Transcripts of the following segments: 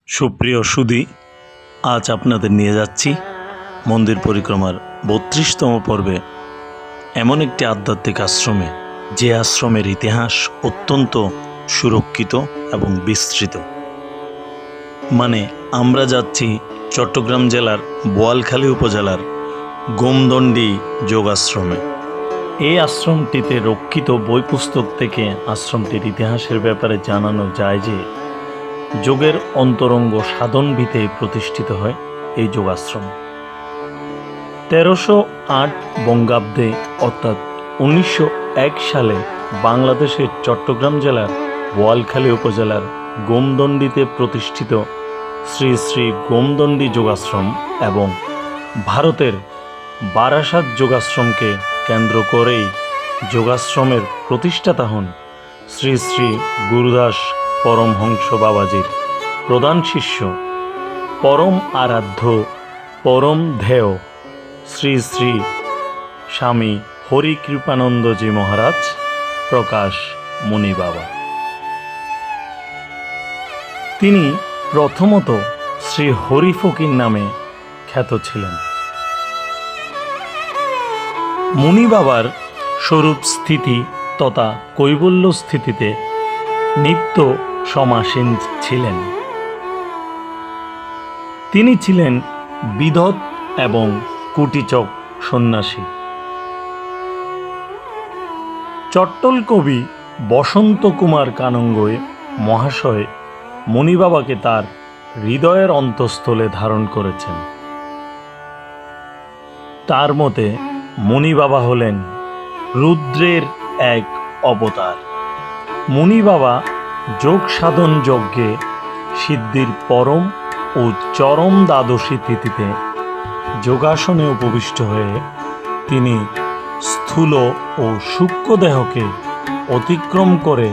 সুপ্রিয় সুধী, আজ আপনাদের নিয়ে যাচ্ছি মন্দির পরিক্রমার ৩২তম পর্বে এমন একটি আধ্যাত্মিক আশ্রমে, যে আশ্রমের ইতিহাস অত্যন্ত সুরক্ষিত এবং বিস্তৃত। আমরা যাচ্ছি চট্টগ্রাম জেলার বোয়ালখালী উপজেলার গোমদণ্ডী যোগাশ্রমে। এই আশ্রমটিতে রক্ষিত বই পুস্তক থেকে আশ্রমটির ইতিহাসের ব্যাপারে জানানো যায় যে যোগের অন্তরঙ্গ সাধন ভিতে প্রতিষ্ঠিত হয় এই যোগাশ্রম। ১৩০৮ বঙ্গাব্দে অর্থাৎ ১৯০১ সালে বাংলাদেশের চট্টগ্রাম জেলার বোয়ালখালী উপজেলার গোমদণ্ডীতে প্রতিষ্ঠিত শ্রী শ্রী গোমদণ্ডী যোগাশ্রম এবং ভারতের বারাসাত যোগাশ্রমকে কেন্দ্র করেই যোগাশ্রমের প্রতিষ্ঠাতা হন শ্রী শ্রী গুরুদাস পরমহংস বাবাজির প্রধান শিষ্য, পরম আরাধ্য, পরম ধ্যেয় শ্রী শ্রী স্বামী হরিকৃপানন্দজি মহারাজ প্রকাশ মুনি বাবা। তিনি প্রথমত শ্রী হরি ফকির নামে খ্যাত ছিলেন। মুনি বাবার স্বরূপ স্থিতি তথা কৈবল্য স্থিতিতে নিত্য সমাসীন ছিলেন। তিনি ছিলেন বিধত এবং কুটিচক সন্ন্যাসী। চট্টল কবি বসন্ত কুমার কানঙ্গই মহাশয় মুনি বাবাকে তার হৃদয়ের অন্তঃস্থলে ধারণ করেছেন। তার মতে মুনি বাবা হলেন রুদ্রের এক অবতার। মুনি বাবা যোগ সাধন যজ্ঞে সিদ্ধির পরম ও চরম দ্বাদশী তিথিতে যোগাসনে উপবিষ্ট হয়ে তিনি স্থূল ও সূক্ষ্ম দেহকে অতিক্রম করে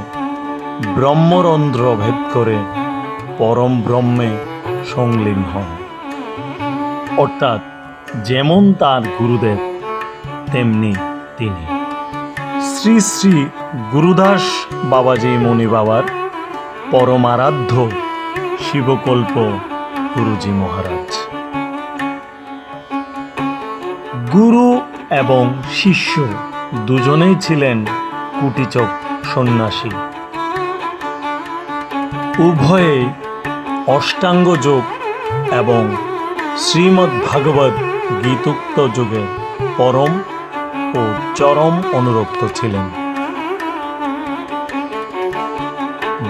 ব্রহ্মরন্ধ্র ভেদ করে পরম ব্রহ্মে সংলীন হন। অর্থাৎ যেমন তার গুরুদেব তেমনি তিনি। শ্রী শ্রী গুরুদাস বাবাজি মুনি বাবার পরমারাধ্য শিবকল্প গুরুজি মহারাজ। গুরু এবং শিষ্য দুজনেই ছিলেন কুটিচক সন্ন্যাসী। উভয়ে অষ্টাঙ্গ যোগ এবং শ্রীমদ্ ভাগবত গীতোক্ত যোগের পরম ও চরম অনুরক্ত ছিলেন।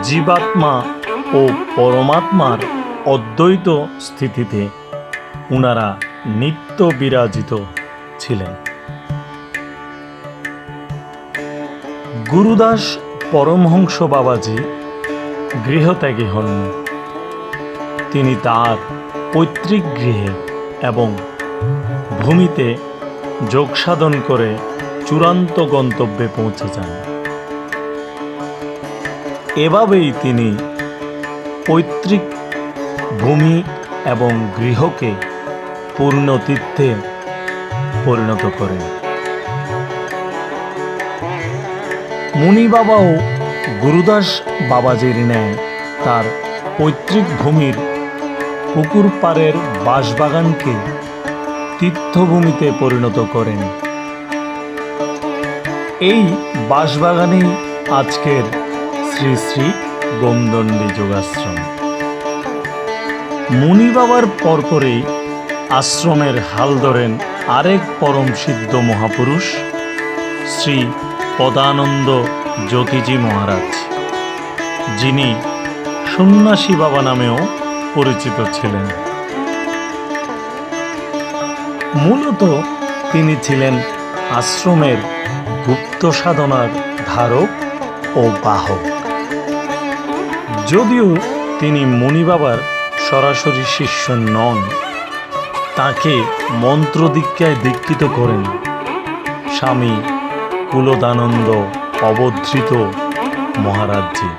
জীবাত্মা ও পরমাত্মার অদ্বৈত স্থিতিতে উনারা নিত্য বিরাজিত ছিলেন। গুরুদাস পরমহংস বাবাজি গৃহত্যাগী হননি। তিনি তার পৈতৃক গৃহে এবং ভূমিতে যোগ সাধন করে চূড়ান্ত গন্তব্যে পৌঁছে যান। এভাবেই তিনি পৈতৃক ভূমি এবং গৃহকে পূর্ণ তীর্থে পরিণত করেন। মুনি বাবাও গুরুদাস বাবাজির ন্যায় তার পৈতৃক ভূমির পুকুর পাড়ের বাঁশবাগানকে তীর্থভূমিতে পরিণত করেন। এই বাঁশবাগানেই আজকের শ্রী শ্রী গোমদণ্ডী যোগাশ্রম। মুনি বাবার পরপরেই আশ্রমের হাল ধরেন আরেক পরম সিদ্ধ মহাপুরুষ শ্রী পদানন্দ জ্যোতিজি মহারাজ, যিনি সন্ন্যাসী বাবা নামেও পরিচিত ছিলেন। মূলত তিনি ছিলেন আশ্রমের গুপ্ত সাধনার ধারক ও বাহক। যদিও তিনি মুনি বাবার সরাসরি শিষ্য নন, তাকে মন্ত্র দীক্ষায় দীক্ষিত করেন স্বামী কুলদানন্দ অবধৃত মহারাজজি।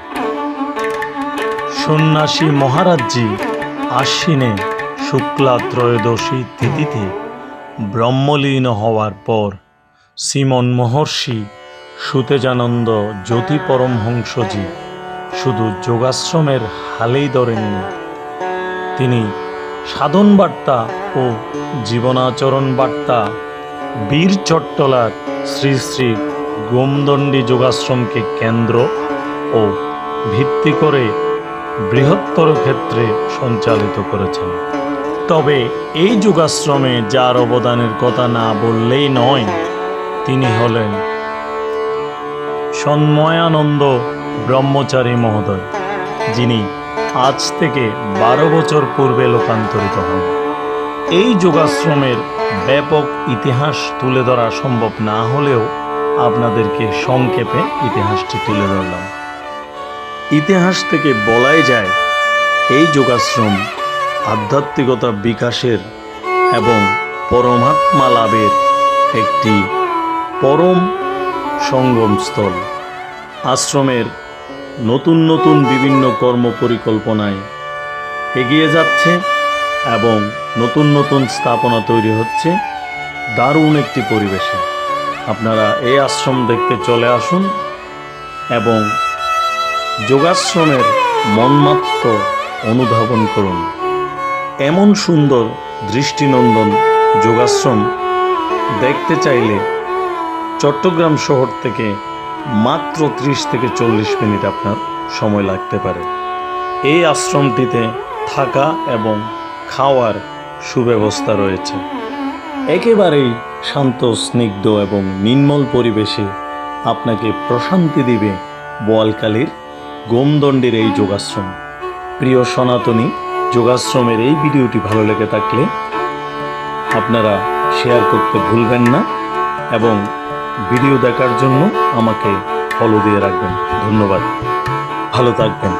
সন্ন্যাসী মহারাজজি আশ্বিনে শুক্লা ত্রয়োদশী তিথিতে ব্রহ্মলীন হওয়ার পর শ্রীমন মহর্ষি সুতেজানন্দ জ্যোতি পরমহংসজি শুধু যোগাশ্রমের হালেই ধরেননি, তিনি সাধন বার্তা ও জীবনাচরণ বার্তা বীর চট্টলার শ্রী শ্রী গোমদণ্ডী যোগাশ্রমকে কেন্দ্র ও ভিত্তি করে বৃহত্তর ক্ষেত্রে সঞ্চালিত করেছেন। তবে এই যোগাশ্রমে যার অবদানের কথা না বললেই নয়, তিনি হলেন সন্ময়ানন্দ ব্রহ্মচারী মহোদয়, যিনি আজ থেকে 12 বছর পূর্বে লোকান্তরিত হন। এই যোগাশ্রমের ব্যাপক ইতিহাস তুলে ধরা সম্ভব না হলেও আপনাদেরকে সংক্ষেপে ইতিহাসটি তুলে ধরলাম। ইতিহাস থেকে বলাই যায় এই যোগাশ্রম আধ্যাত্মিকতা বিকাশের এবং পরমাত্মা লাভের একটি পরম সঙ্গমস্থল। আশ্রমের নতুন নতুন বিভিন্ন কর্ম পরিকল্পনায় এগিয়ে যাচ্ছে এবং নতুন নতুন স্থাপনা তৈরি হচ্ছে দারুণ একটি পরিবেশে। আপনারা এই আশ্রম দেখতে চলে আসুন এবং যোগাশ্রমের মনমাত্র অনুধাবন করুন। এমন সুন্দর দৃষ্টিনন্দন যোগাশ্রম দেখতে চাইলে চট্টগ্রাম শহর থেকে মাত্র 30 থেকে 40 মিনিট আপনার সময় লাগতে পারে। এই আশ্রমটিতে থাকা এবং খাওয়ার সুব্যবস্থা রয়েছে। একেবারেই শান্ত, স্নিগ্ধ এবং নির্মল পরিবেশে আপনাকে প্রশান্তি দিবে বোয়ালখালীর গোমদণ্ডীর এই যোগাশ্রম। প্রিয় সনাতনী, যোগাশ্রমের এই ভিডিওটি ভালো লেগে থাকলে আপনারা শেয়ার করতে ভুলবেন না এবং ভিডিও দেখার জন্য আমাকে ফলো দিয়ে রাখবেন। ধন্যবাদ, ভালো থাকবেন।